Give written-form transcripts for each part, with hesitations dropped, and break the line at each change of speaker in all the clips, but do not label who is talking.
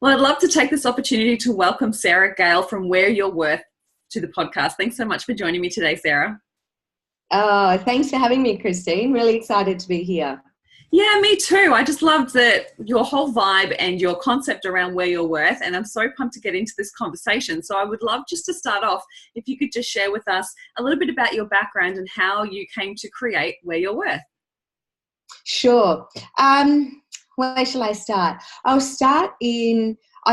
Well, I'd love to take this opportunity to welcome Sarah Gale from Wear Your Worth to the podcast. Thanks so much for joining me today, Sarah.
Oh, thanks for having me, Christine. Really excited to be here.
Yeah, me too. I just loved your whole vibe and your concept around Wear Your Worth, and I'm so pumped to get into this conversation. So I would love just to start off, if you could just share with us a little bit about your background and how you came to create Wear Your Worth.
Sure. Where shall I start? I've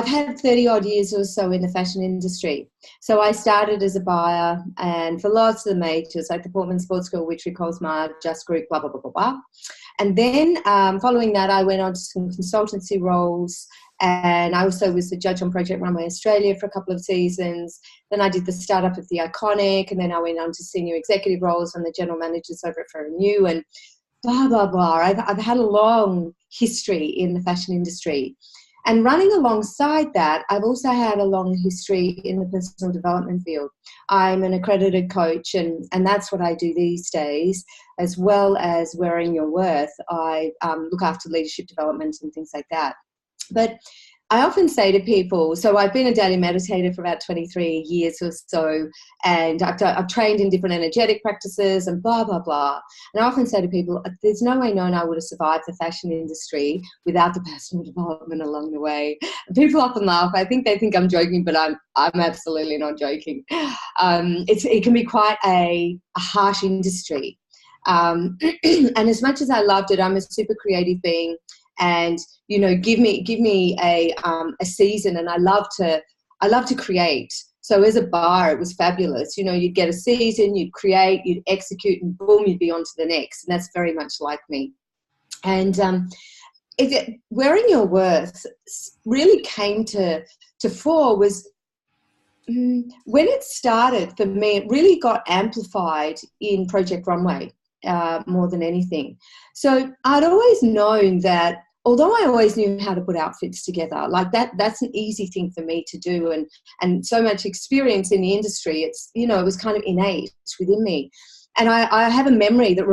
had 30 odd years or so in the fashion industry. So I started as a buyer and for lots of the majors like the Portman Sports School, Witchery, Cosmar, Just Group, blah, blah, blah, blah, blah. And then following that, I went on to some consultancy roles, and I also was the judge on Project Runway Australia for a couple of seasons. Then I did the startup of the Iconic, and then I went on to senior executive roles on the general managers over at For Renew and blah, blah, blah. I've had a long history in the fashion industry. And running alongside that, I've also had a long history in the personal development field. I'm an accredited coach, and that's what I do these days, as well as Wearing Your Worth. I look after leadership development and things like that. But I often say to people, so I've been a daily meditator for about 23 years or so, and I've trained in different energetic practices and blah, blah, blah. And I often say to people, there's no way known I would have survived the fashion industry without the personal development along the way. And people often laugh. I think they think I'm joking, but I'm absolutely not joking. It can be quite a harsh industry. And as much as I loved it, I'm a super creative being. And give me a season, and I love to create. So as a buyer, it was fabulous. You'd get a season, you'd create, you'd execute, and boom, you'd be on to the next. And that's very much like me. And Wearing Your Worth really came to fore was when it started for me. It really got amplified in Project Runway. More than anything. So I'd always known that, although I always knew how to put outfits together, like that's an easy thing for me to do, and so much experience in the industry, it was kind of innate within me. And I have a memory that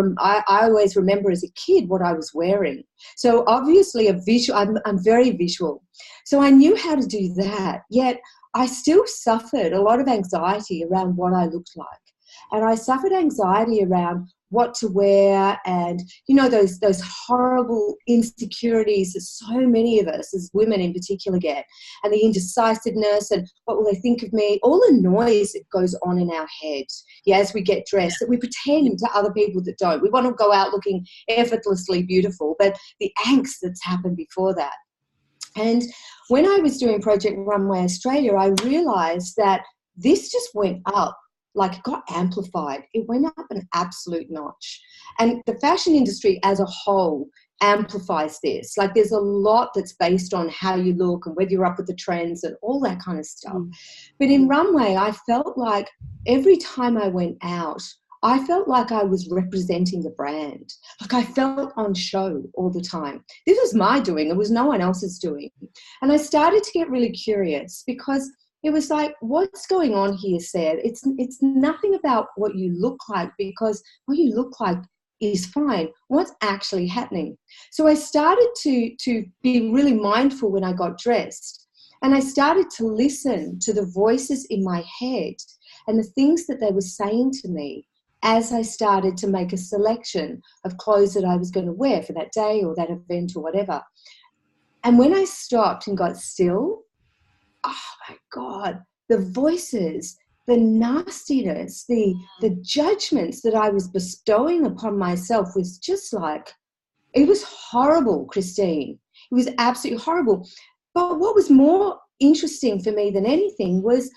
I always remember as a kid what I was wearing. So obviously I'm very visual. So I knew how to do that, yet I still suffered a lot of anxiety around what I looked like. And I suffered anxiety around what to wear, and those horrible insecurities that so many of us as women in particular get, and the indecisiveness and what will they think of me, all the noise that goes on in our head as we get dressed, that we pretend to other people that don't. We want to go out looking effortlessly beautiful, but the angst that's happened before that. And when I was doing Project Runway Australia, I realised that this just went up. Like, it got amplified. It went up an absolute notch. And the fashion industry as a whole amplifies this. Like, there's a lot that's based on how you look and whether you're up with the trends and all that kind of stuff. But in Runway, I felt like every time I went out, I felt like I was representing the brand. Like, I felt on show all the time. This was my doing. It was no one else's doing. And I started to get really curious, because it was like, what's going on here, Sarah? It's nothing about what you look like, because what you look like is fine. What's actually happening? So I started to be really mindful when I got dressed, and I started to listen to the voices in my head and the things that they were saying to me as I started to make a selection of clothes that I was going to wear for that day or that event or whatever. And when I stopped and got still, oh my God, the voices, the nastiness, the judgments that I was bestowing upon myself was just like, it was horrible, Christine. It was absolutely horrible. But what was more interesting for me than anything was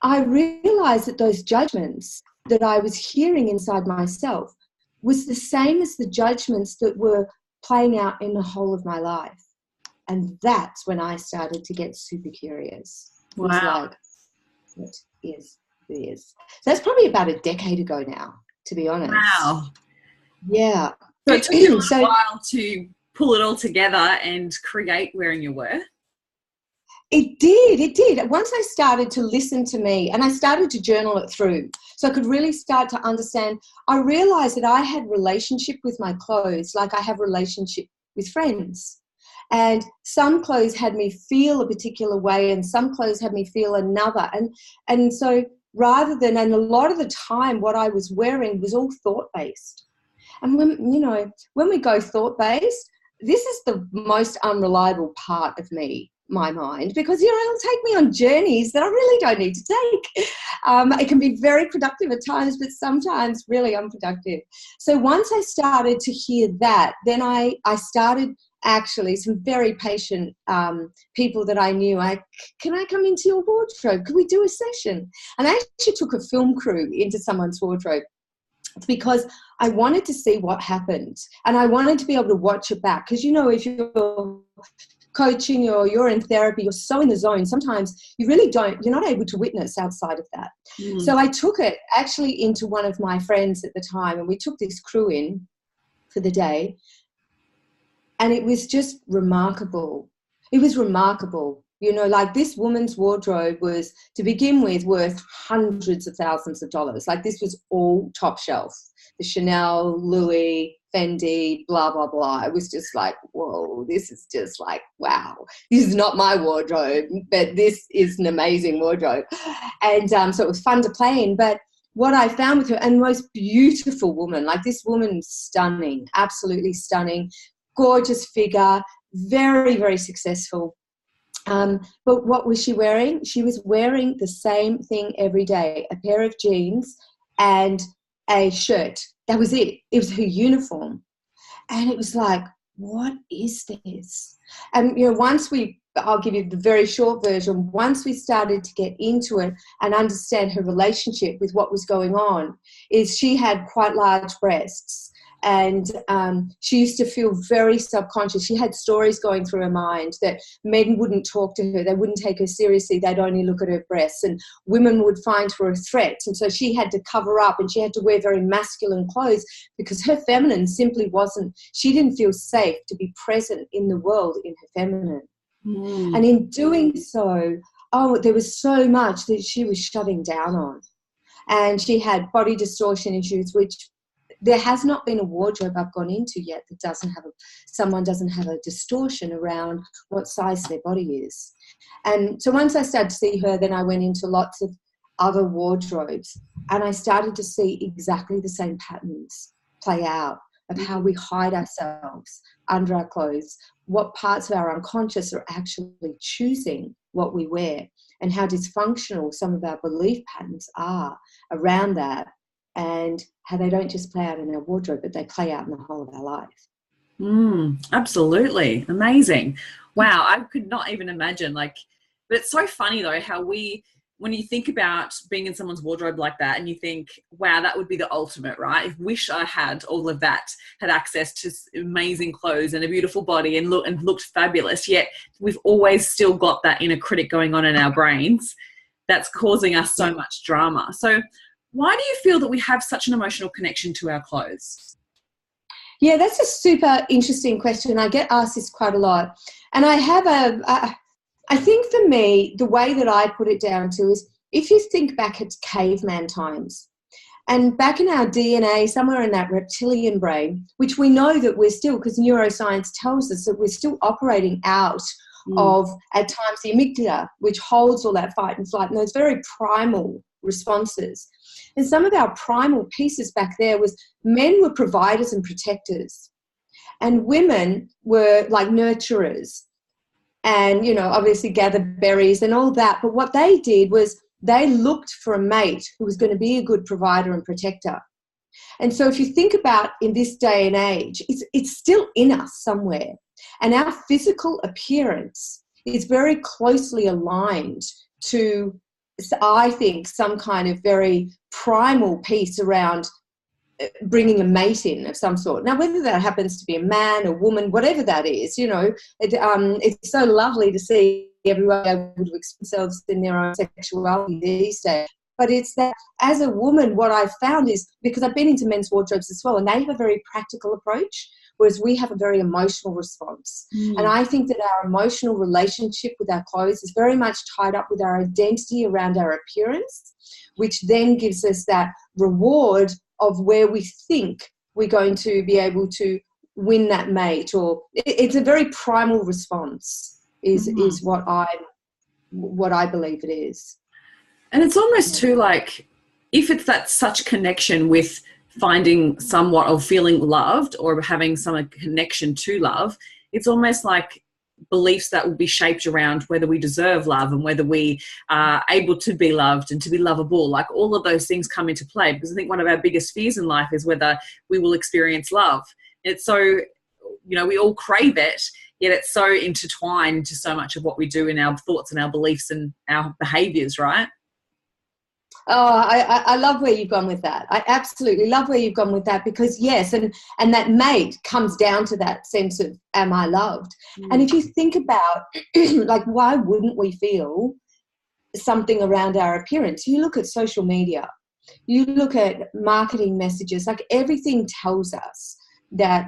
I realized that those judgments that I was hearing inside myself was the same as the judgments that were playing out in the whole of my life. And that's when I started to get super curious. It was like, what is this? So that's probably about a decade ago now, to be honest.
Wow.
Yeah.
So it took you a while to pull it all together and create Wearing Your Worth?
It did. Once I started to listen to me and I started to journal it through, so I could really start to understand, I realized that I had relationship with my clothes like I have relationship with friends. And some clothes had me feel a particular way and some clothes had me feel another. And so rather than, and a lot of the time what I was wearing was all thought-based. And when we go thought-based, this is the most unreliable part of me, my mind, because, it'll take me on journeys that I really don't need to take. It can be very productive at times, but sometimes really unproductive. So once I started to hear that, then I started actually some very patient people that I knew. Can I come into your wardrobe? Could we do a session? And I actually took a film crew into someone's wardrobe because I wanted to see what happened. And I wanted to be able to watch it back. Because, if you're coaching or you're in therapy, you're so in the zone, sometimes you're not able to witness outside of that. So I took it actually into one of my friends at the time, and we took this crew in for the day, and it was just remarkable. It was remarkable. Like this woman's wardrobe was, to begin with, worth hundreds of thousands of dollars. Like this was all top shelf. The Chanel, Louis, Fendi, blah, blah, blah. It was just like, whoa, this is just like, wow. This is not my wardrobe, but this is an amazing wardrobe. And so it was fun to play in. But what I found with her, and most beautiful woman, like this woman, stunning, absolutely stunning, gorgeous figure, very, very successful. But what was she wearing? She was wearing the same thing every day, a pair of jeans and a shirt. That was it. It was her uniform. And it was like, what is this? And, I'll give you the very short version. Once we started to get into it and understand her relationship with what was going on, is she had quite large breasts. And she used to feel very subconscious. She had stories going through her mind that men wouldn't talk to her. They wouldn't take her seriously. They'd only look at her breasts. And women would find her a threat. And so she had to cover up, and she had to wear very masculine clothes because her feminine simply wasn't, she didn't feel safe to be present in the world in her feminine. And in doing so, there was so much that she was shutting down on. And she had body distortion issues, which there has not been a wardrobe I've gone into yet that someone doesn't have a distortion around what size their body is. And so once I started to see her, then I went into lots of other wardrobes, and I started to see exactly the same patterns play out of how we hide ourselves under our clothes, what parts of our unconscious are actually choosing what we wear, and how dysfunctional some of our belief patterns are around that, and how they don't just play out in our wardrobe, but they play out in the whole of our life.
Absolutely. Amazing. Wow. I could not even imagine, but it's so funny though, how when you think about being in someone's wardrobe like that, and you think, wow, that would be the ultimate, right? I wish I had all of that, had access to amazing clothes and a beautiful body and looked fabulous. Yet we've always still got that inner critic going on in our brains that's causing us so much drama. So why do you feel that we have such an emotional connection to our clothes?
Yeah, that's a super interesting question. I get asked this quite a lot. And I have I think for me, the way that I put it down to is, if you think back at caveman times, and back in our DNA, somewhere in that reptilian brain, which we know that we're still, because neuroscience tells us that we're still operating out of, at times, the amygdala, which holds all that fight and flight and those very primal responses. And some of our primal pieces back there was, men were providers and protectors, and women were like nurturers, and, obviously gathered berries and all that. But what they did was they looked for a mate who was going to be a good provider and protector. And so if you think about in this day and age, it's still in us somewhere. And our physical appearance is very closely aligned to, I think, some kind of very primal piece around bringing a mate in of some sort. Now, whether that happens to be a man, a woman, whatever that is, it's so lovely to see everyone able to express themselves in their own sexuality these days. But it's that, as a woman, what I've found is, because I've been into men's wardrobes as well, and they have a very practical approach, whereas we have a very emotional response. And I think that our emotional relationship with our clothes is very much tied up with our identity around our appearance, which then gives us that reward of where we think we're going to be able to win that mate, or it's a very primal response is what I believe it is.
And it's almost too like, if it's that such connection with finding somewhat of feeling loved or having some connection to love, it's almost like beliefs that will be shaped around whether we deserve love and whether we are able to be loved and to be lovable. Like, all of those things come into play, because I think one of our biggest fears in life is whether we will experience love. It's so, you know, we all crave it, yet it's so intertwined into so much of what we do in our thoughts and our beliefs and our behaviours, right?
Oh, I love where you've gone with that. I absolutely love where you've gone with that, because yes, and that mate comes down to that sense of, am I loved? And if you think about like, why wouldn't we feel something around our appearance? You look at social media, you look at marketing messages, like everything tells us that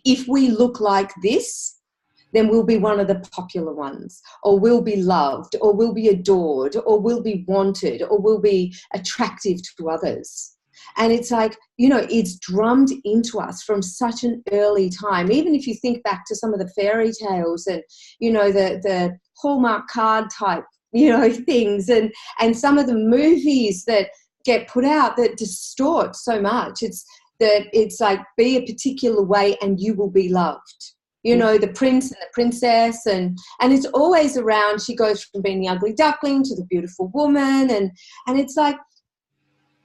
if we look like this, then we'll be one of the popular ones, or we'll be loved, or we'll be adored, or we'll be wanted, or we'll be attractive to others. And it's like, you know, it's drummed into us from such an early time. Even if you think back to some of the fairy tales and, you know, the Hallmark card type, you know, things, and some of the movies that get put out that distort so much. It's like, be a particular way and you will be loved. You know, the prince and the princess, and it's always around, she goes from being the ugly duckling to the beautiful woman. And it's like,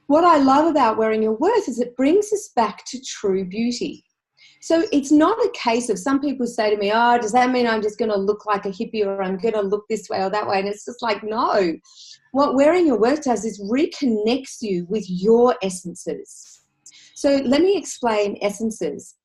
what I love about Wearing Your Worth is it brings us back to true beauty. So it's not a case of, some people say to me, oh, does that mean I'm just going to look like a hippie, or I'm going to look this way or that way? And it's just like, no. What Wearing Your Worth does is reconnects you with your essences. So let me explain essences.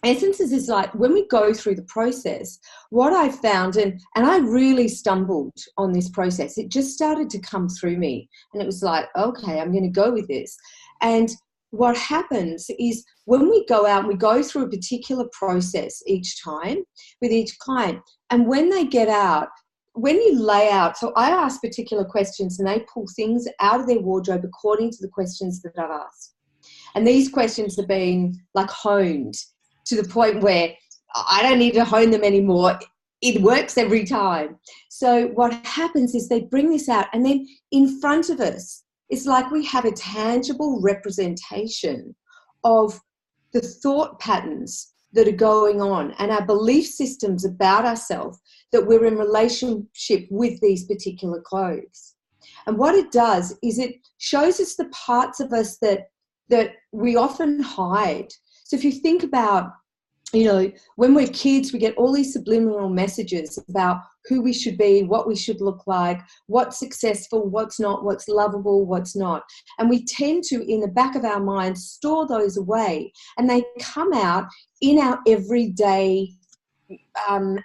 Essences is like, when we go through the process, what I found, and I really stumbled on this process. It just started to come through me, and it was like, okay, I'm going to go with this. And what happens is, when we go out and we go through a particular process each time with each client, and when they get out, when you lay out, so I ask particular questions and they pull things out of their wardrobe according to the questions that I've asked. And these questions have been like honed to the point where I don't need to hone them anymore. It works every time. So what happens is, they bring this out, and then in front of us, it's like we have a tangible representation of the thought patterns that are going on and our belief systems about ourselves, that we're in relationship with these particular clothes. And what it does is, it shows us the parts of us that we often hide. So if you think about, you know, when we're kids, we get all these subliminal messages about who we should be, what we should look like, what's successful, what's not, what's lovable, what's not. And we tend to, in the back of our minds, store those away, and they come out in our everyday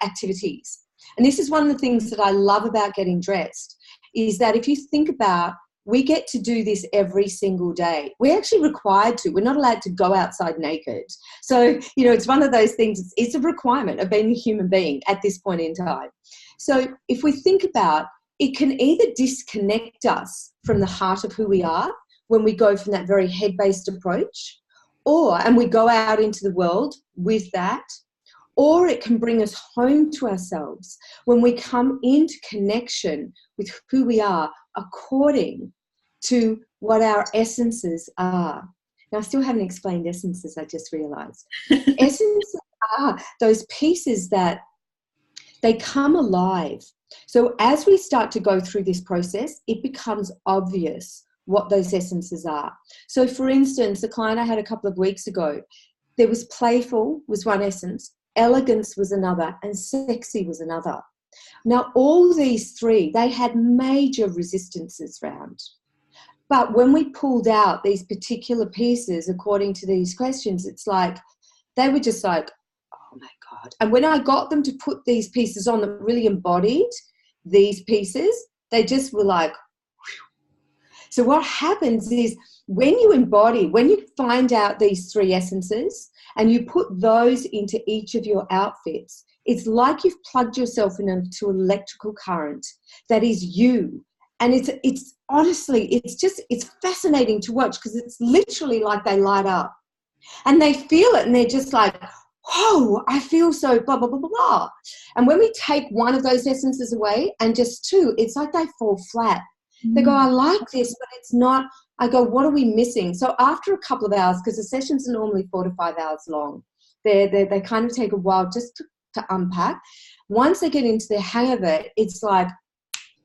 activities. And this is one of the things that I love about getting dressed, is that if you think about, we get to do this every single day. We're actually required to. We're not allowed to go outside naked. So, you know, it's one of those things, it's a requirement of being a human being at this point in time. So if we think about, it can either disconnect us from the heart of who we are when we go from that very head-based approach, and we go out into the world with that, or it can bring us home to ourselves when we come into connection with who we are according to what our essences are. Now, I still haven't explained essences, I just realised. Essences are those pieces that they come alive. So as we start to go through this process, it becomes obvious what those essences are. So, for instance, the client I had a couple of weeks ago, there was playful was one essence, elegance was another, and sexy was another. Now, all these three, they had major resistances around. But when we pulled out these particular pieces according to these questions, it's like, they were just like, oh my God. And when I got them to put these pieces on that really embodied these pieces, they just were like, whew. So what happens is, when you embody, when you find out these three essences and you put those into each of your outfits, it's like you've plugged yourself into electrical current that is you. And it's honestly, it's fascinating to watch, because it's literally like they light up. And they feel it and they're just like, whoa, I feel so blah, blah, blah, blah, blah. And when we take one of those essences away and just two, it's like they fall flat. They go, I like this, but it's not. I go, what are we missing? So after a couple of hours, because the sessions are normally 4 to 5 hours long, they kind of take a while just to unpack. Once they get into the hang of it, it's like,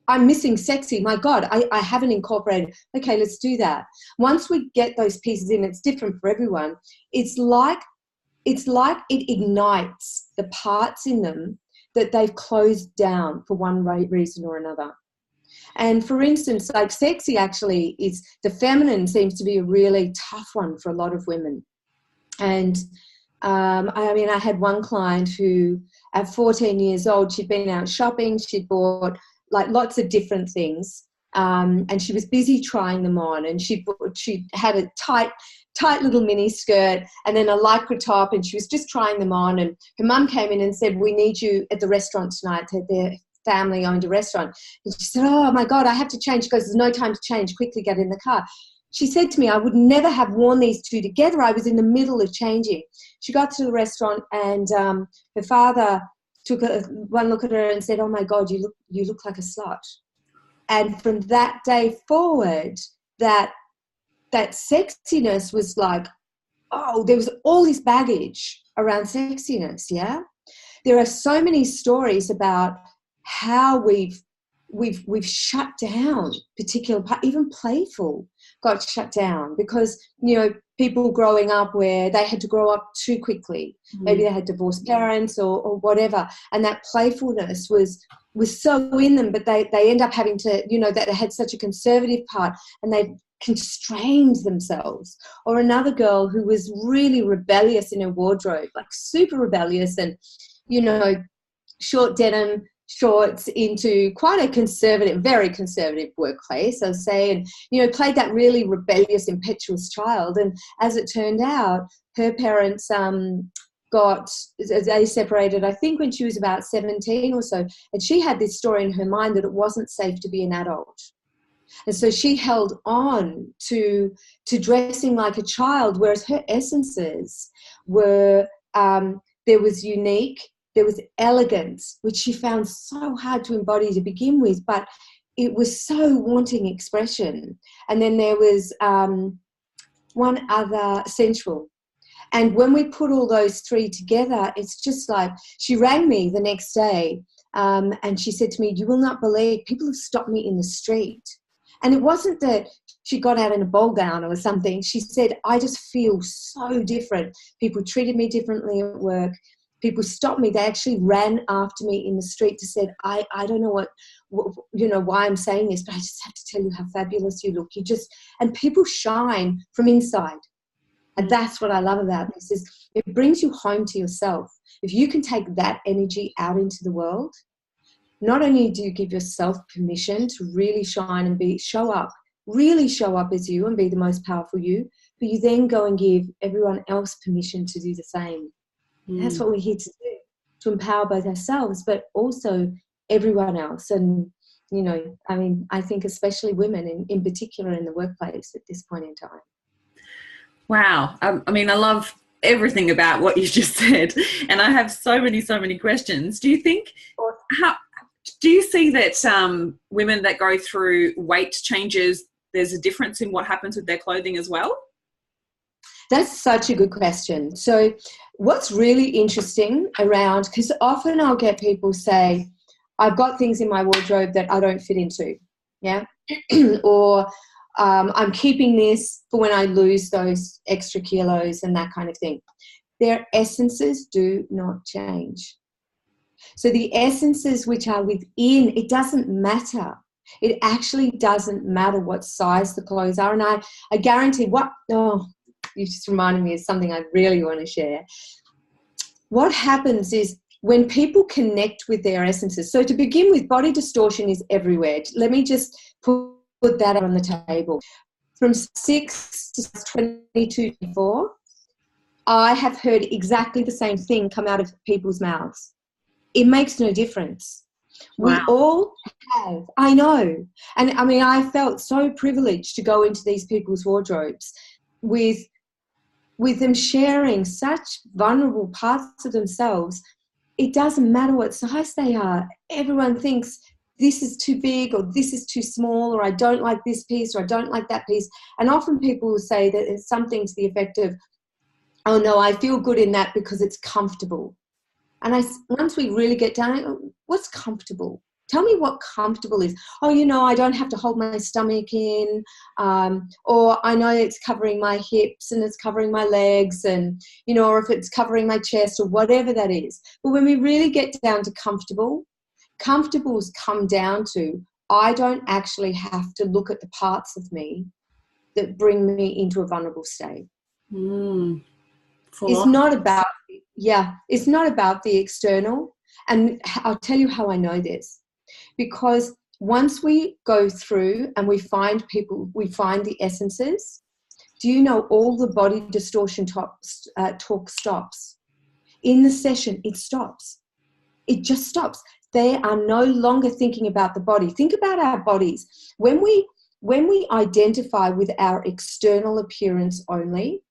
I'm missing sexy. My God, I haven't incorporated. Okay, let's do that. Once we get those pieces in, it's different for everyone. It's like it ignites the parts in them that they've closed down for one reason or another. And for instance, like sexy actually is, the feminine seems to be a really tough one for a lot of women. And I had one client who at 14 years old, she'd been out shopping, she'd bought like lots of different things, and she was busy trying them on, and she had a tight little mini skirt and then a lycra top, and she was just trying them on, and her mum came in and said, we need you at the restaurant tonight. Their family owned a restaurant. And she said, oh my God, I have to change. She goes, there's no time to change, quickly get in the car. She said to me, I would never have worn these two together. I was in the middle of changing. She got to the restaurant and her father took one look at her and said, oh my God, you look like a slut. And from that day forward, that sexiness was like, oh, there was all this baggage around sexiness, yeah? There are so many stories about how we've shut down particular, even playful got shut down because, you know, people growing up where they had to grow up too quickly. Maybe they had divorced parents or whatever, and that playfulness was so in them, but they end up having to, you know, that they had such a conservative part and they constrained themselves. Or another girl who was really rebellious in her wardrobe, like super rebellious, and, you know, short denim shorts into quite a conservative, very conservative workplace, I'll say, and, you know, played that really rebellious, impetuous child. And as it turned out, her parents they separated, I think, when she was about 17 or so, and she had this story in her mind that it wasn't safe to be an adult. And so she held on to dressing like a child, whereas her essences were, there was unique, there was elegance, which she found so hard to embody to begin with, but it was so wanting expression. And then there was one other, sensual. And when we put all those three together, it's just like, she rang me the next day and she said to me, you will not believe, people have stopped me in the street. And it wasn't that she got out in a ball gown or something. She said, I just feel so different. People treated me differently at work. People stopped me. They actually ran after me in the street to say, I don't know what, you know, why I'm saying this, but I just have to tell you how fabulous you look. And people shine from inside. And that's what I love about this, is it brings you home to yourself. If you can take that energy out into the world, not only do you give yourself permission to really shine and really show up as you and be the most powerful you, but you then go and give everyone else permission to do the same. That's what we're here to do, to empower both ourselves, but also everyone else. And, you know, I mean, I think especially women in particular in the workplace at this point in time.
Wow. I mean, I love everything about what you just said. And I have so many questions. Do you see that women that go through weight changes, there's a difference in what happens with their clothing as well?
That's such a good question. So what's really interesting around, because often I'll get people say, I've got things in my wardrobe that I don't fit into, yeah? Or I'm keeping this for when I lose those extra kilos and that kind of thing. Their essences do not change. So the essences which are within, it doesn't matter. It actually doesn't matter what size the clothes are. And I guarantee you just reminded me of something I really want to share. What happens is when people connect with their essences, so to begin with, body distortion is everywhere. Let me just put that on the table. From 6 to 22, 24, I have heard exactly the same thing come out of people's mouths. It makes no difference. Wow. We all have, I know. And I mean, I felt so privileged to go into these people's wardrobes with with them sharing such vulnerable parts of themselves, it doesn't matter what size they are. Everyone thinks this is too big or this is too small, or I don't like this piece or I don't like that piece. And often people will say that it's something to the effect of, oh no, I feel good in that because it's comfortable. And once we really get down, what's comfortable? Tell me what comfortable is. Oh, you know, I don't have to hold my stomach in, or I know it's covering my hips and it's covering my legs, and, you know, or if it's covering my chest or whatever that is. But when we really get down to comfortables come down to, I don't actually have to look at the parts of me that bring me into a vulnerable state. It's not about, it's not about the external. And I'll tell you how I know this. Because once we go through and we find the essences, do you know all the body distortion talk stops? In the session, it stops. It just stops. They are no longer thinking about the body. Think about our bodies. When we identify with our external appearance only,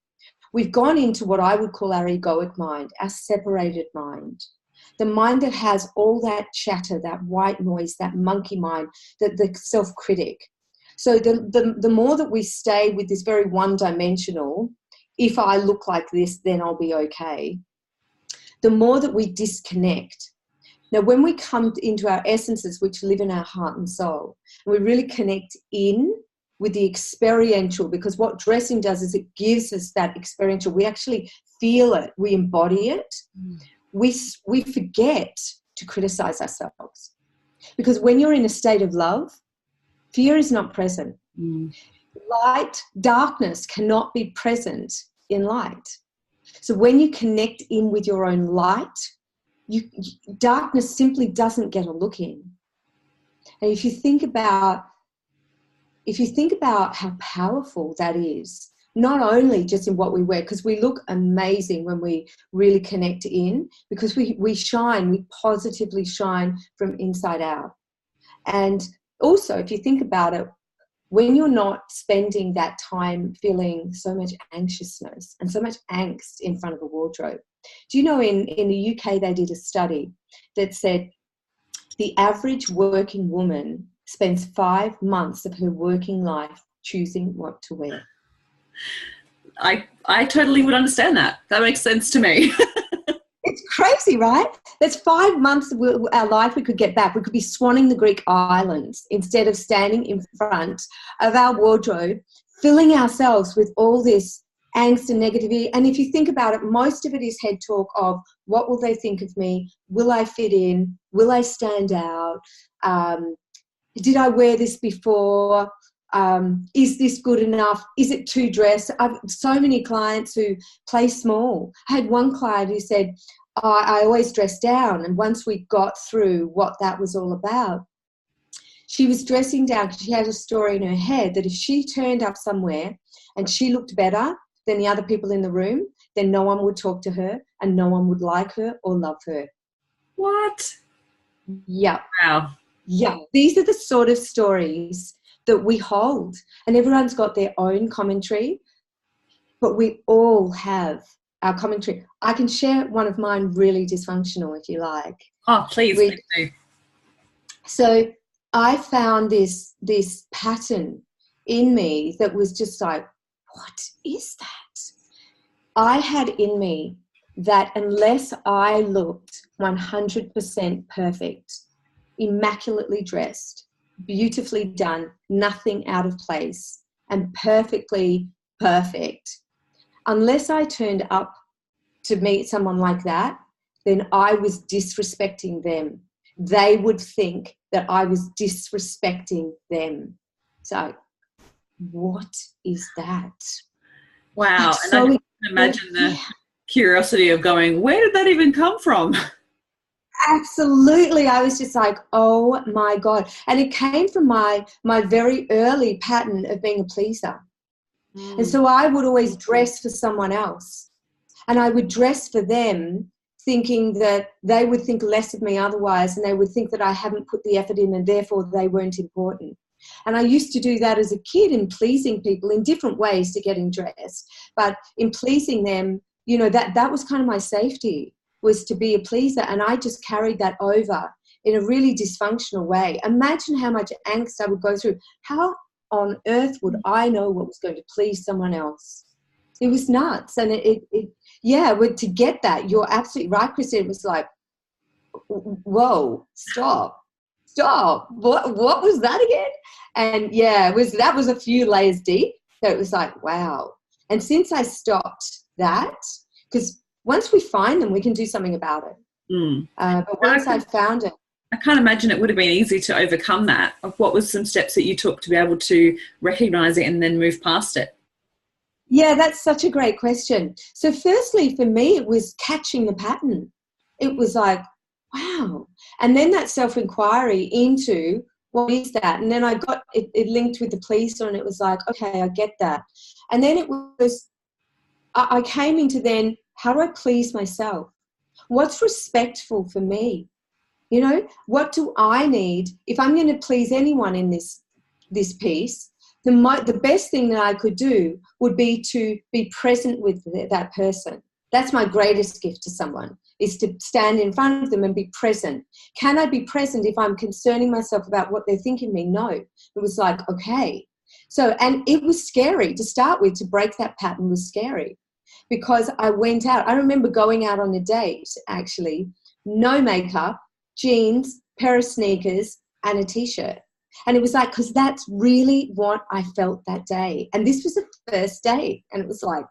we've gone into what I would call our egoic mind, our separated mind. The mind that has all that chatter, that white noise, that monkey mind, the self-critic. So the more that we stay with this very one-dimensional, if I look like this, then I'll be okay, the more that we disconnect. Now, when we come into our essences, which live in our heart and soul, and we really connect in with the experiential, because what dressing does is it gives us that experiential. We actually feel it. We embody it. We forget to criticize ourselves, because when you're in a state of love, fear is not present. Darkness cannot be present in light. So when you connect in with your own light, darkness simply doesn't get a look in. And if you think about how powerful that is, not only just in what we wear, because we look amazing when we really connect in, because we shine, we positively shine from inside out. And also, if you think about it, when you're not spending that time feeling so much anxiousness and so much angst in front of a wardrobe. Do you know in the UK they did a study that said the average working woman spends 5 months of her working life choosing what to wear?
I totally would understand that. That makes sense to me.
It's crazy, right? That's 5 months of our life we could get back. We could be swanning the Greek islands instead of standing in front of our wardrobe, filling ourselves with all this angst and negativity. And if you think about it, most of it is head talk of what will they think of me? Will I fit in? Will I stand out? Did I wear this before? Is this good enough? Is it too dressed? I've so many clients who play small. I had one client who said, I always dress down. And once we got through what that was all about, she was dressing down because she had a story in her head that if she turned up somewhere and she looked better than the other people in the room, then no one would talk to her and no one would like her or love her.
What?
Yeah.
Wow.
Yeah. These are the sort of stories that we hold, and everyone's got their own commentary, but we all have our commentary. I can share one of mine, really dysfunctional, if you like.
Oh, please do.
So I found this pattern in me that was just like, what is that? I had in me that unless I looked 100% perfect, immaculately dressed, beautifully done, nothing out of place, and perfectly perfect, unless I turned up to meet someone like that, then I was disrespecting them. They would think that I was disrespecting them. So what is that?
Wow.
Like,
and
so
I can imagine the curiosity of going, where did that even come from?
Absolutely. I was just like, oh my God. And it came from my very early pattern of being a pleaser. And so I would always dress for someone else. And I would dress for them thinking that they would think less of me otherwise, and they would think that I hadn't put the effort in and therefore they weren't important. And I used to do that as a kid in pleasing people in different ways to getting dressed. But in pleasing them, you know, that was kind of my safety, was to be a pleaser. And I just carried that over in a really dysfunctional way. Imagine how much angst I would go through. How on earth would I know what was going to please someone else? It was nuts. And to get that, you're absolutely right, Christine. It was like, whoa, stop. What was that again? And yeah, that was a few layers deep. So it was like, wow. And since I stopped that, because once we find them, we can do something about it. But once I found it,
I can't imagine it would have been easy to overcome that. What was some steps that you took to be able to recognize it and then move past it?
Yeah, that's such a great question. So firstly, for me, it was catching the pattern. It was like, wow. And then that self-inquiry into what is that? And then I got it linked with the pleaser, and it was like, okay, I get that. And then it was, I came into then, how do I please myself? What's respectful for me? You know, what do I need? If I'm going to please anyone in this piece, the best thing that I could do would be to be present with that person. That's my greatest gift to someone, is to stand in front of them and be present. Can I be present if I'm concerning myself about what they're thinking of me? No. It was like, okay. So, and it was scary to start with. To break that pattern was scary, because I went out. I remember going out on a date, actually, no makeup, jeans, pair of sneakers, and a T-shirt. And it was like, because that's really what I felt that day. And this was the first date. And it was like,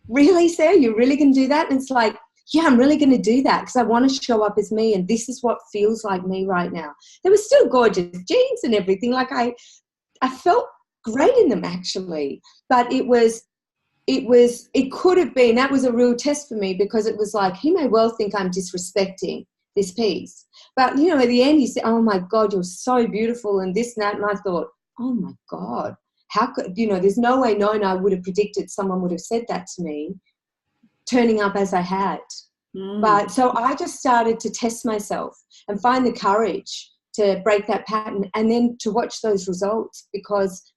really, Sarah, you're really going to do that? And it's like, yeah, I'm really going to do that because I want to show up as me, and this is what feels like me right now. They were still gorgeous jeans and everything. Like I felt great in them, actually. But it could have been, that was a real test for me, because it was like, he may well think I'm disrespecting this piece. But, you know, at the end he said, oh my God, you're so beautiful and this and that. And I thought, oh my God, how could, you know, there's no way known I would have predicted someone would have said that to me, turning up as I had. But so I just started to test myself and find the courage to break that pattern, and then to watch those results, because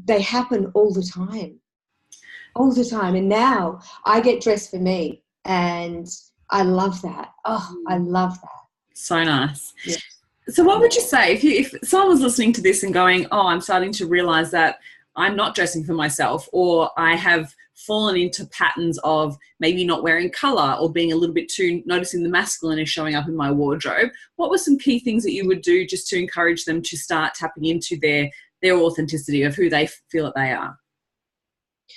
they happen all the time. And now I get dressed for me, and I love that. Oh, I love that.
So nice.
Yeah.
So what would you say if someone was listening to this and going, oh, I'm starting to realize that I'm not dressing for myself, or I have fallen into patterns of maybe not wearing color, or being a little bit too, noticing the masculine is showing up in my wardrobe. What were some key things that you would do just to encourage them to start tapping into their authenticity of who they feel that they are?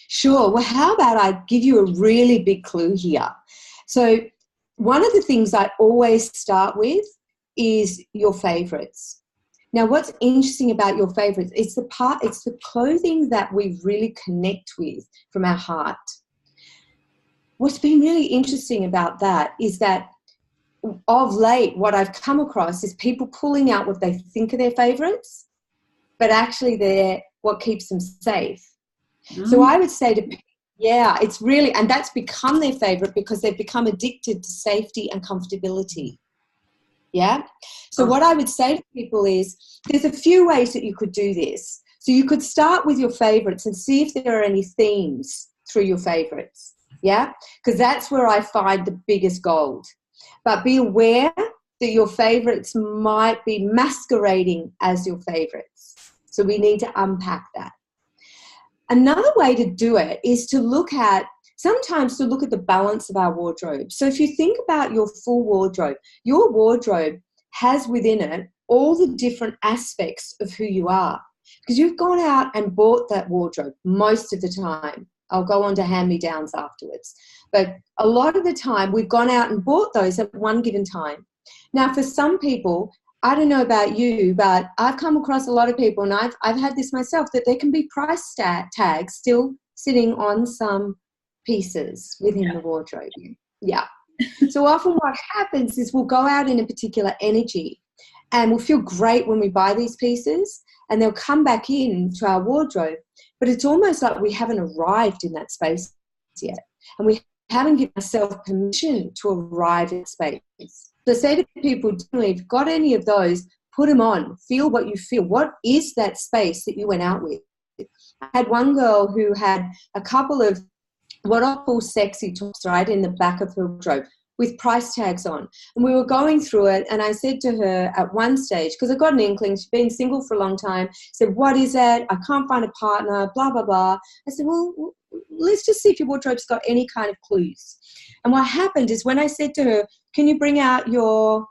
Sure. Well, how about I give you a really big clue here? So one of the things I always start with is your favorites. Now, what's interesting about your favorites, it's the clothing that we really connect with from our heart. What's been really interesting about that is that of late, what I've come across is people pulling out what they think are their favorites, but actually they're what keeps them safe. So I would say to people, yeah, it's really, and that's become their favorite because they've become addicted to safety and comfortability. Yeah. So what I would say to people is there's a few ways that you could do this. So you could start with your favorites and see if there are any themes through your favorites. Yeah. Because that's where I find the biggest gold. But be aware that your favorites might be masquerading as your favorites. So we need to unpack that. Another way to do it is to look at the balance of our wardrobe. So if you think about your full wardrobe, your wardrobe has within it all the different aspects of who you are, because you've gone out and bought that wardrobe most of the time. I'll go on to hand-me-downs afterwards. But a lot of the time we've gone out and bought those at one given time. Now, for some people, I don't know about you, but I've come across a lot of people, and I've had this myself, that there can be price tags still sitting on some pieces within the wardrobe. Yeah. So often what happens is we'll go out in a particular energy, and we'll feel great when we buy these pieces, and they'll come back into our wardrobe, but it's almost like we haven't arrived in that space yet, and we haven't given ourselves permission to arrive in space. So say to people, if you've got any of those, put them on, feel what you feel. What is that space that you went out with? I had one girl who had a couple of what I call sexy tops, right, in the back of her wardrobe with price tags on. And we were going through it, and I said to her at one stage, because I got an inkling, she'd been single for a long time, said, what is it? I can't find a partner, blah, blah, blah. I said, well, let's just see if your wardrobe's got any kind of clues. And what happened is when I said to her, can you bring out your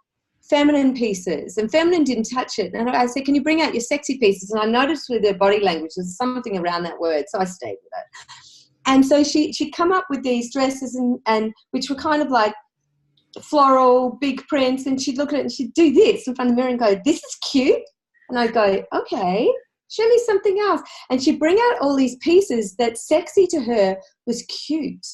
feminine pieces? And feminine didn't touch it. And I said, can you bring out your sexy pieces? And I noticed with her body language, there's something around that word, so I stayed with it. And so she'd come up with these dresses and which were kind of like floral, big prints, and she'd look at it and she'd do this in front of the mirror and go, this is cute. And I'd go, okay, show me something else. And she'd bring out all these pieces that sexy to her was cute.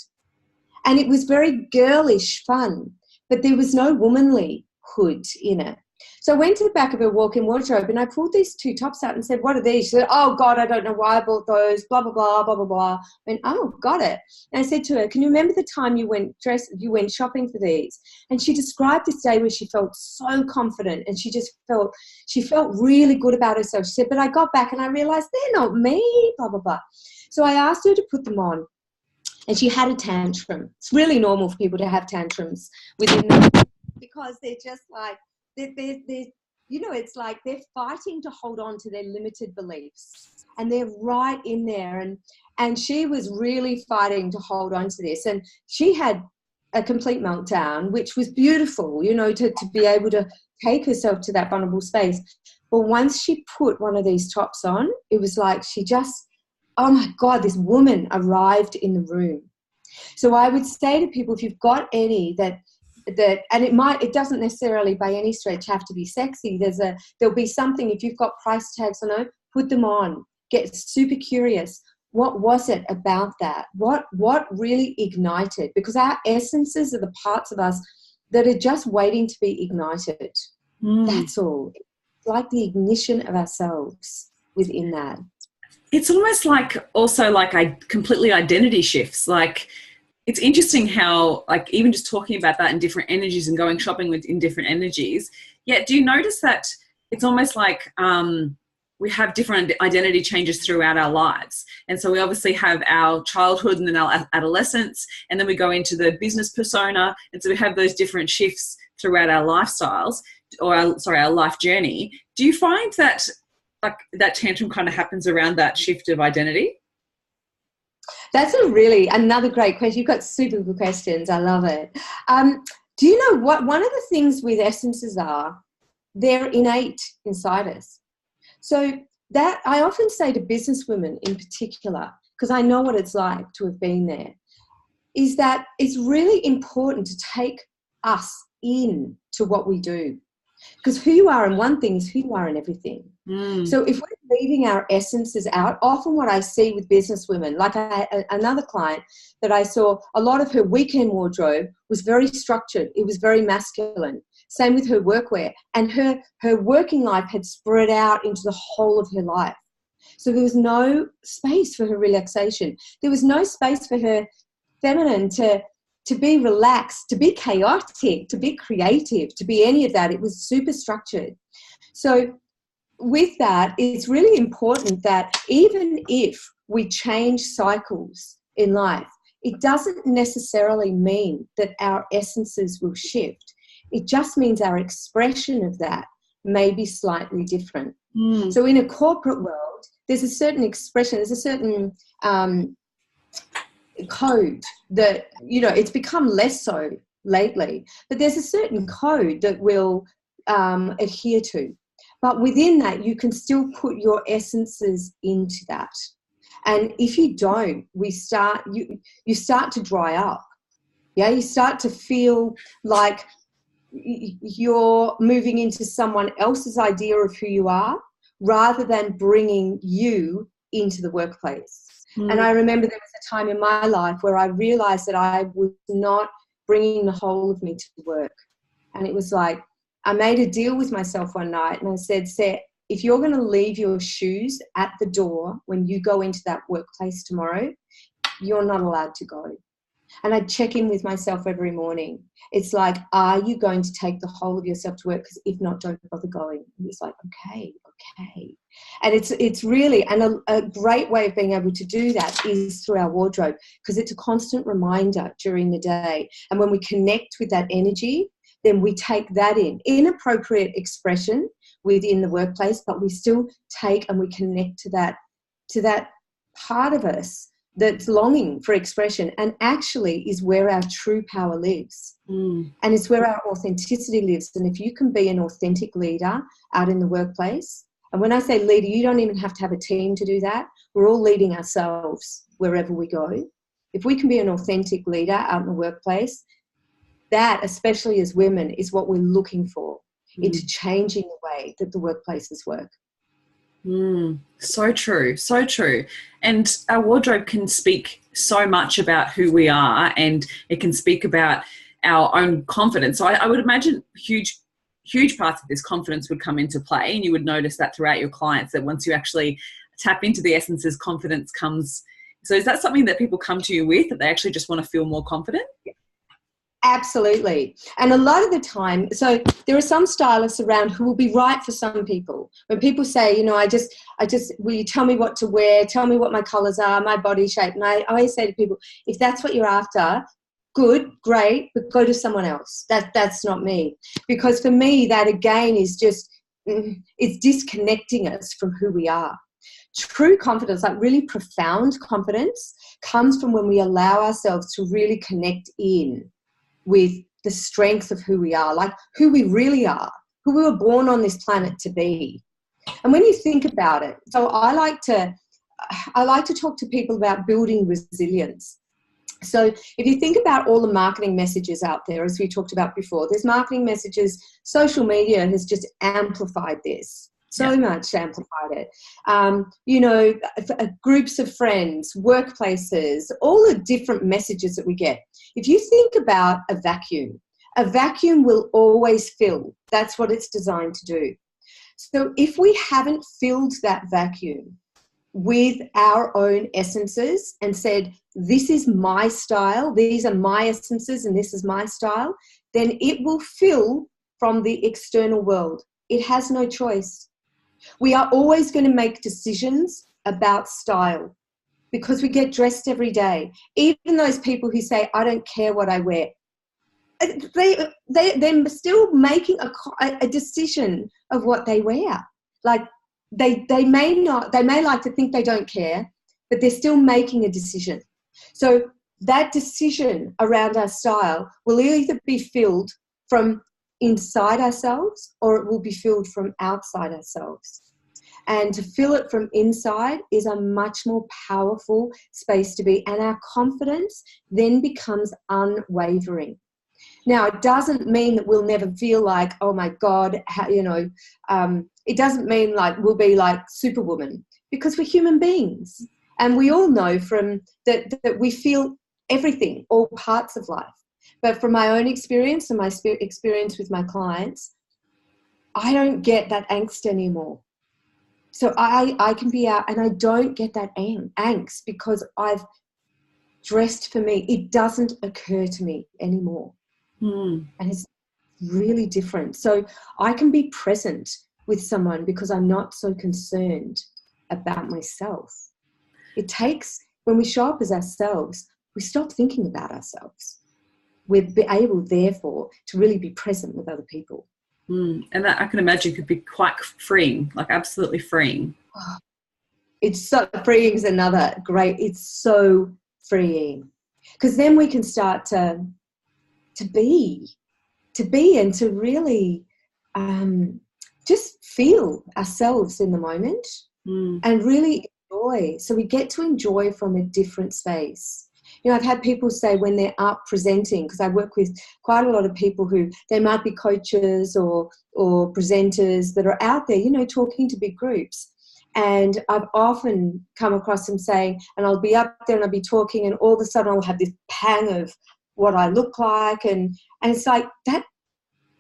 And it was very girlish fun, but there was no womanlyhood in it. So I went to the back of her walk-in wardrobe and I pulled these two tops out and said, what are these? She said, oh, God, I don't know why I bought those, blah, blah, blah, blah, blah, blah. I went, oh, got it. And I said to her, can you remember the time you went shopping for these? And she described this day where she felt so confident and she felt really good about herself. She said, but I got back and I realized they're not me, blah, blah, blah. So I asked her to put them on. And she had a tantrum. It's really normal for people to have tantrums within them because they're just like, it's like they're fighting to hold on to their limited beliefs, and they're right in there. And she was really fighting to hold on to this, and she had a complete meltdown, which was beautiful, to be able to take herself to that vulnerable space. But once she put one of these tops on, it was like she just, oh my God, this woman arrived in the room. So I would say to people, if you've got any that and it doesn't necessarily by any stretch have to be sexy. There'll be something, if you've got price tags on it, put them on, get super curious. What was it about that? What really ignited? Because our essences are the parts of us that are just waiting to be ignited. That's all. It's like the ignition of ourselves within that.
It's almost like also like completely identity shifts. Like, it's interesting how, like, even just talking about that in different energies and going shopping in different energies. Yeah, do you notice that it's almost like we have different identity changes throughout our lives? And so we obviously have our childhood and then our adolescence, and then we go into the business persona. And so we have those different shifts throughout our lifestyles or our life journey. Do you find that like that tantrum kind of happens around that shift of identity?
That's another great question. You've got super good questions. I love it. Do you know what one of the things with essences are? They're innate inside us. So that I often say to businesswomen in particular, because I know what it's like to have been there, is that it's really important to take us in to what we do. Because who you are in one thing is who you are in everything. So if we're leaving our essences out, often what I see with business women, like another client that I saw, a lot of her weekend wardrobe was very structured. It was very masculine. Same with her workwear. And her working life had spread out into the whole of her life. So there was no space for her relaxation. There was no space for her feminine to be relaxed, to be chaotic, to be creative, to be any of that. It was super structured. So with that, it's really important that even if we change cycles in life, it doesn't necessarily mean that our essences will shift. It just means our expression of that may be slightly different. So in a corporate world, there's a certain expression, there's a certain code that, it's become less so lately, but there's a certain code that we'll adhere to. But within that, you can still put your essences into that. And if you don't, you start to dry up. Yeah, you start to feel like you're moving into someone else's idea of who you are rather than bringing you into the workplace. And I remember there was a time in my life where I realized that I was not bringing the whole of me to work. And it was like, I made a deal with myself one night and I said, Seth, if you're going to leave your shoes at the door when you go into that workplace tomorrow, you're not allowed to go. And I check in with myself every morning. It's like, are you going to take the whole of yourself to work? Because if not, don't bother going. And it's like, okay. And it's really, and a great way of being able to do that is through our wardrobe, because it's a constant reminder during the day. And when we connect with that energy, then we take that in inappropriate expression within the workplace, but we still take and we connect to that part of us that's longing for expression, and actually is where our true power lives. And it's where our authenticity lives. And if you can be an authentic leader out in the workplace, and when I say leader, you don't even have to have a team to do that. We're all leading ourselves wherever we go. If we can be an authentic leader out in the workplace, that, especially as women, is what we're looking for into changing the way that the workplaces work.
So true, so true. And our wardrobe can speak so much about who we are, and it can speak about our own confidence. So I would imagine huge parts of this confidence would come into play, and you would notice that throughout your clients, that once you actually tap into the essences, confidence comes. So is that something that people come to you with, that they actually just want to feel more confident?
Absolutely. And a lot of the time, so there are some stylists around who will be right for some people. When people say, you know, I just, will you tell me what to wear? Tell me what my colours are, my body shape. And I always say to people, if that's what you're after, good, great, but go to someone else. That's not me. Because for me, that again is just, it's disconnecting us from who we are. True confidence, like really profound confidence, comes from when we allow ourselves to really connect in with the strength of who we are, like who we really are, who we were born on this planet to be. And when you think about it, so I like to talk to people about building resilience. So if you think about all the marketing messages out there, as we talked about before, there's marketing messages, social media has just amplified this. So much amplified it. You know, groups of friends, workplaces, all the different messages that we get. If you think about a vacuum will always fill. That's what it's designed to do. So if we haven't filled that vacuum with our own essences and said, this is my style, these are my essences, and this is my style, then it will fill from the external world. It has no choice. We are always going to make decisions about style because we get dressed every day. Even those people who say, I don't care what I wear, they're still making a decision of what they wear. Like they may like to think they don't care, but they're still making a decision. So that decision around our style will either be filled from inside ourselves or it will be filled from outside ourselves. And to fill it from inside is a much more powerful space to be. And our confidence then becomes unwavering. Now, it doesn't mean that we'll never feel like, oh my God, it doesn't mean like we'll be like Superwoman, because we're human beings. And we all know from that we feel everything, all parts of life. But from my own experience and my experience with my clients, I don't get that angst anymore. So I can be out and I don't get that angst because I've dressed for me. It doesn't occur to me anymore. And it's really different. So I can be present with someone because I'm not so concerned about myself. It takes, when we show up as ourselves, we stop thinking about ourselves. We're able, therefore, to really be present with other people.
And that, I can imagine, could be quite freeing, like absolutely freeing.
It's so freeing is another great, it's so freeing. Because then we can start to be and to really just feel ourselves in the moment and really enjoy. So we get to enjoy from a different space. You know, I've had people say when they're up presenting, because I work with quite a lot of people who they might be coaches or presenters that are out there, you know, talking to big groups. And I've often come across them saying, and I'll be up there and I'll be talking and all of a sudden I'll have this pang of what I look like. And it's like that,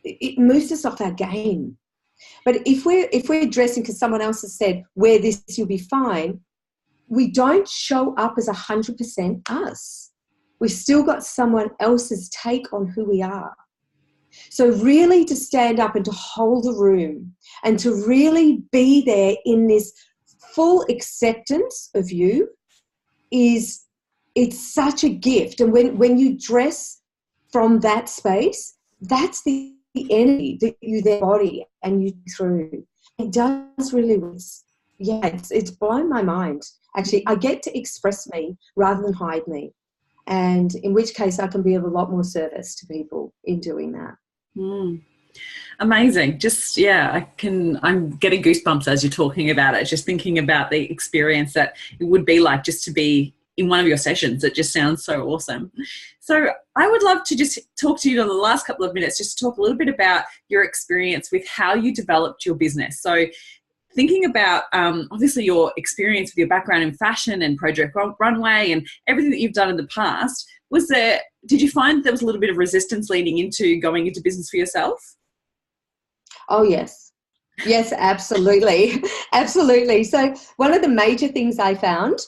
it moves us off our game. But if we're dressing because someone else has said, wear this, you'll be fine, we don't show up as 100% us. we've still got someone else's take on who we are. So really to stand up and to hold a room and to really be there in this full acceptance of you it's such a gift. And when you dress from that space, that's the energy that you then body and you through. It does really, it's blown my mind. Actually, I get to express me rather than hide me. And in which case I can be of a lot more service to people in doing that.
Mm. Amazing. Just, I'm getting goosebumps as you're talking about it, just thinking about the experience that it would be like just to be in one of your sessions. It just sounds so awesome. So I would love to just talk to you in the last couple of minutes, just to talk a little bit about your experience with how you developed your business. So thinking about obviously your experience with your background in fashion and Project Runway and everything that you've done in the past, did you find there was a little bit of resistance leading into going into business for yourself?
Oh, yes. Yes, absolutely. Absolutely. So one of the major things I found,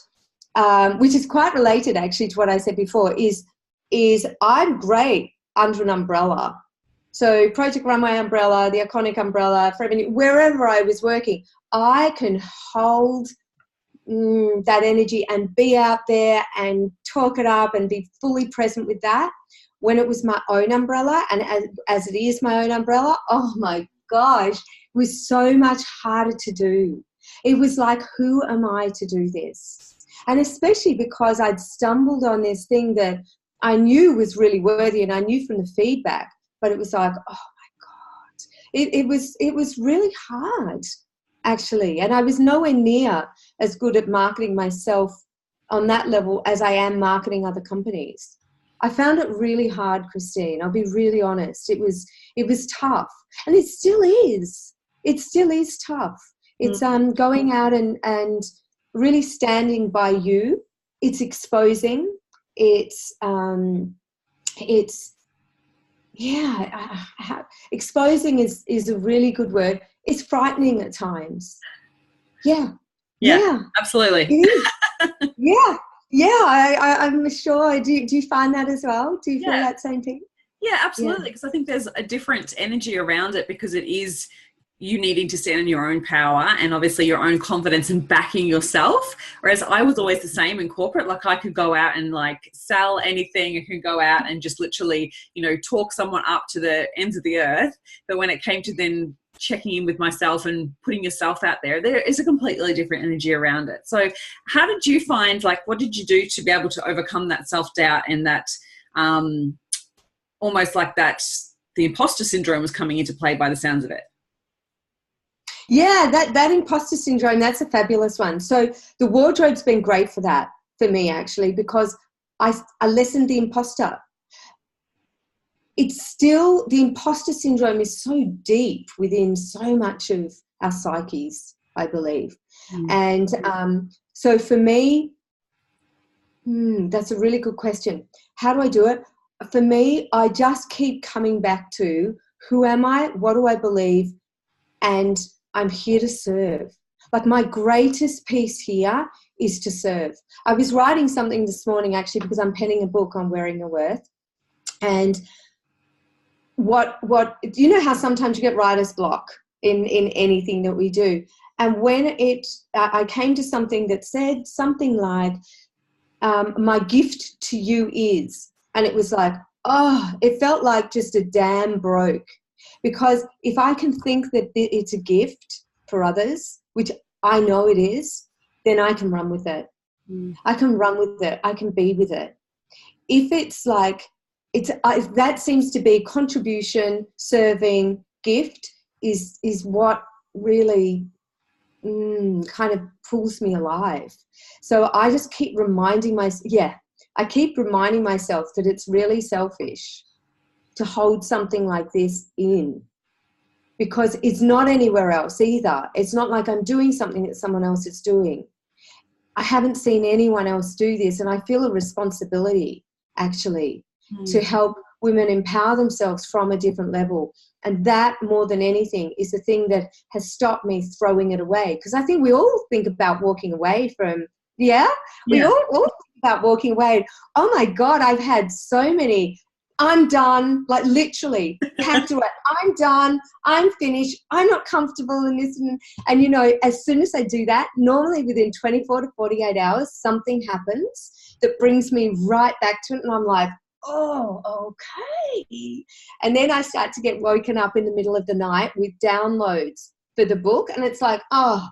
which is quite related actually to what I said before, is I'm great under an umbrella. So Project Runway umbrella, the Iconic umbrella, wherever I was working, I can hold that energy and be out there and talk it up and be fully present with that. When it was my own umbrella, and as it is my own umbrella, oh my gosh, it was so much harder to do. It was like, who am I to do this? And especially because I'd stumbled on this thing that I knew was really worthy, and I knew from the feedback, but it was like, oh my God, it was really hard actually. And I was nowhere near as good at marketing myself on that level as I am marketing other companies. I found it really hard, Christine. I'll be really honest. It was tough, and it still is. It still is tough. It's going out and really standing by you. It's exposing. Exposing is a really good word. It's frightening at times. Yeah,
absolutely.
It is. I'm sure. Do you find that as well? Do you feel that same thing?
Yeah, absolutely. Because I think there's a different energy around it, because it is you needing to stand in your own power and obviously your own confidence and backing yourself. Whereas I was always the same in corporate. Like I could go out and like sell anything. I could go out and just literally, talk someone up to the ends of the earth. But when it came to then checking in with myself and putting yourself out there is a completely different energy around it. So how did you find, what did you do to be able to overcome that self-doubt and that almost like that the imposter syndrome was coming into play by the sounds of it?
Yeah, that imposter syndrome, that's a fabulous one. So the wardrobe's been great for that, for me actually, because I lessened the imposter. It's still, the imposter syndrome is so deep within so much of our psyches, I believe. And so for me, that's a really good question. How do I do it? For me, I just keep coming back to, who am I? What do I believe? And I'm here to serve. Like my greatest piece here is to serve. I was writing something this morning actually, because I'm penning a book on wearing your worth. And what do you know how sometimes you get writer's block in anything that we do? And when I came to something that said something like, my gift to you is, and it was like, oh, it felt like just a dam broke. Because if I can think that it's a gift for others, which I know it is, then I can run with it. I can run with it. I can be with it. If it's like, if that seems to be contribution, serving, gift is what really kind of pulls me alive. So I just keep reminding myself, that it's really selfish to hold something like this in, because it's not anywhere else either. It's not like I'm doing something that someone else is doing. I haven't seen anyone else do this, and I feel a responsibility actually to help women empower themselves from a different level. And that, more than anything, is the thing that has stopped me throwing it away. Because I think we all think about walking away from, we all think about walking away. Oh my God, I've had so many. I'm done, like literally packed away. I'm done. I'm finished. I'm not comfortable in this. And, you know, as soon as I do that, normally within 24 to 48 hours, something happens that brings me right back to it. And I'm like, oh, okay. And then I start to get woken up in the middle of the night with downloads for the book. And it's like, oh,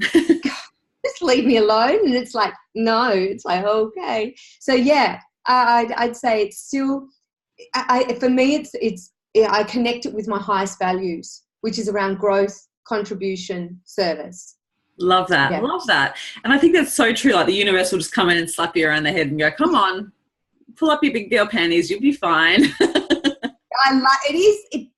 just leave me alone. And it's like, no, it's like, okay. So yeah, I'd say it's still, for me, I connect it with my highest values, which is around growth, contribution, service.
Love that.
Yeah.
Love that. And I think that's so true. Like the universe will just come in and slap you around the head and go, come on, pull up your big girl panties. You'll be fine.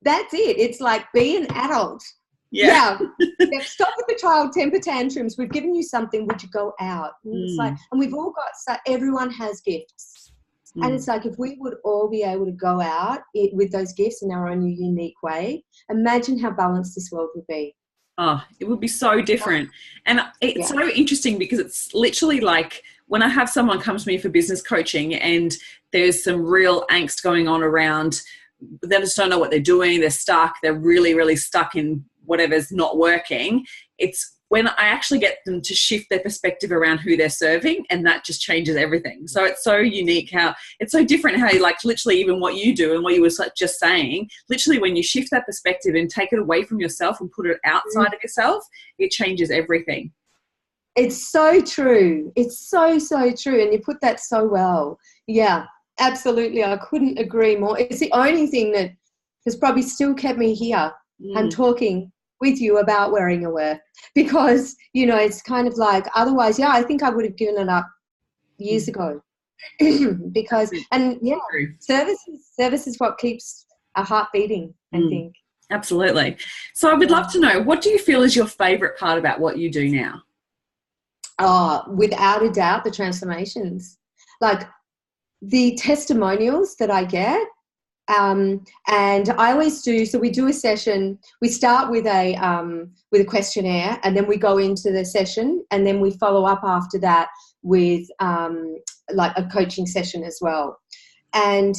That's it. It's like, be an adult.
Yeah.
Yeah. Stop with the child temper tantrums. We've given you something. Would you go out? And it's like, and we've all got, everyone has gifts. And it's like, if we would all be able to go out with those gifts in our own unique way, imagine how balanced this world would be.
Oh, it would be so different. And it's so interesting because it's literally like when I have someone come to me for business coaching and there's some real angst going on around, they just don't know what they're doing. They're stuck. They're really, really stuck in whatever's not working. It's when I actually get them to shift their perspective around who they're serving, and that just changes everything. So it's so unique how it's so different how you, like, literally even what you do and what you were just saying, literally when you shift that perspective and take it away from yourself and put it outside of yourself, it changes everything.
It's so true. It's so, so true. And you put that so well. Yeah, absolutely. I couldn't agree more. It's the only thing that has probably still kept me here. I'm talking with you about wearing a work, because, you know, it's kind of like, otherwise, yeah, I think I would have given it up years ago. Because, and yeah, service is what keeps our heart beating, I think.
Absolutely. So I would love to know, what do you feel is your favorite part about what you do now?
Oh, without a doubt, the transformations, like the testimonials that I get. And I always do, so we do a session, we start with a questionnaire, and then we go into the session, and then we follow up after that with like a coaching session as well. And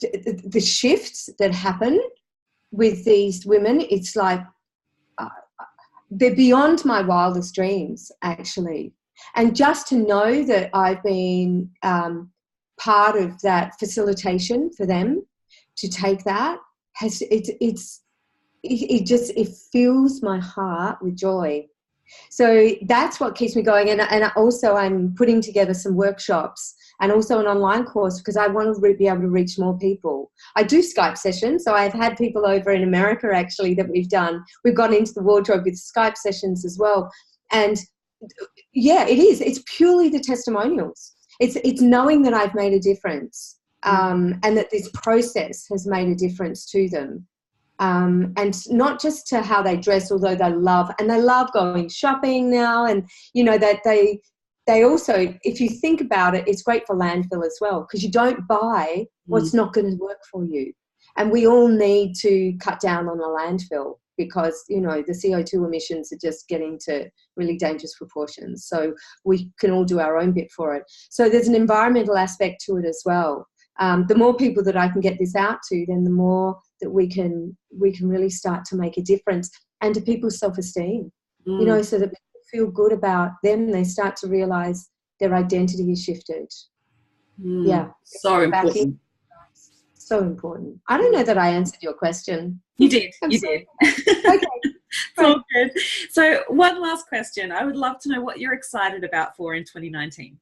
the shifts that happen with these women, it's like they're beyond my wildest dreams, actually. And just to know that I've been part of that facilitation for them to take that it fills my heart with joy. So that's what keeps me going. And also I'm putting together some workshops and also an online course, because I want to be able to reach more people. I do Skype sessions, so I've had people over in America actually that we've gone into the wardrobe with Skype sessions as well. And yeah, it's purely the testimonials. It's knowing that I've made a difference, and that this process has made a difference to them, and not just to how they dress, although they love going shopping now, and you know that they also, if you think about it, it's great for landfill as well, because you don't buy what's not going to work for you, and we all need to cut down on the landfill, because, you know, the CO2 emissions are just getting to really dangerous proportions. So we can all do our own bit for it. So there's an environmental aspect to it as well. The more people that I can get this out to, then the more that we can really start to make a difference, and to people's self-esteem, you know, so that people feel good about them. They start to realise their identity is shifted. Yeah.
So important.
So important. I don't know that I answered your question.
You did. You did.
Okay.
So good. So one last question. I would love to know what you're excited about for in 2019.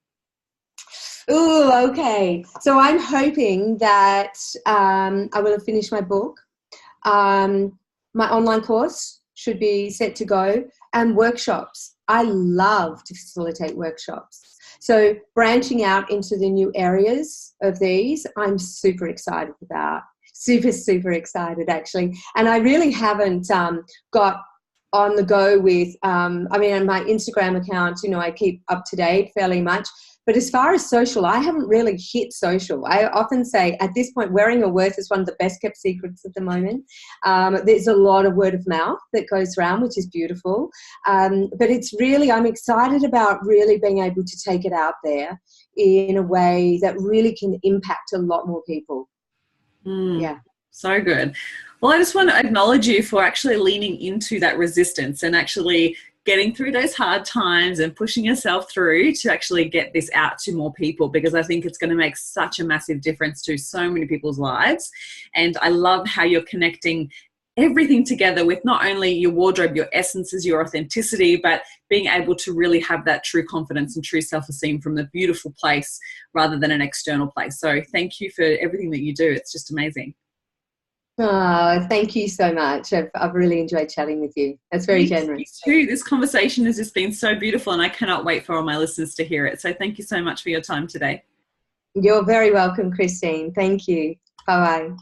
Oh, okay. So I'm hoping that I will have finished my book. My online course should be set to go, and workshops. I love to facilitate workshops. So branching out into the new areas of these, I'm super excited about. Super, super excited, actually. And I really haven't got on the go with, on my Instagram account, you know, I keep up to date fairly much, But as far as social, I haven't really hit social. I often say at this point, wearing your worth is one of the best kept secrets at the moment. There's a lot of word of mouth that goes around, which is beautiful. But it's really, I'm excited about really being able to take it out there in a way that really can impact a lot more people. Yeah.
So good. Well, I just want to acknowledge you for actually leaning into that resistance and actually getting through those hard times and pushing yourself through to actually get this out to more people, because I think it's going to make such a massive difference to so many people's lives. And I love how you're connecting everything together with not only your wardrobe, your essences, your authenticity, but being able to really have that true confidence and true self-esteem from a beautiful place rather than an external place. So thank you for everything that you do. It's just amazing.
Oh, thank you so much. I've really enjoyed chatting with you. That's very generous.
Me too. This conversation has just been so beautiful, and I cannot wait for all my listeners to hear it. So thank you so much for your time today.
You're very welcome, Christine. Thank you. Bye-bye.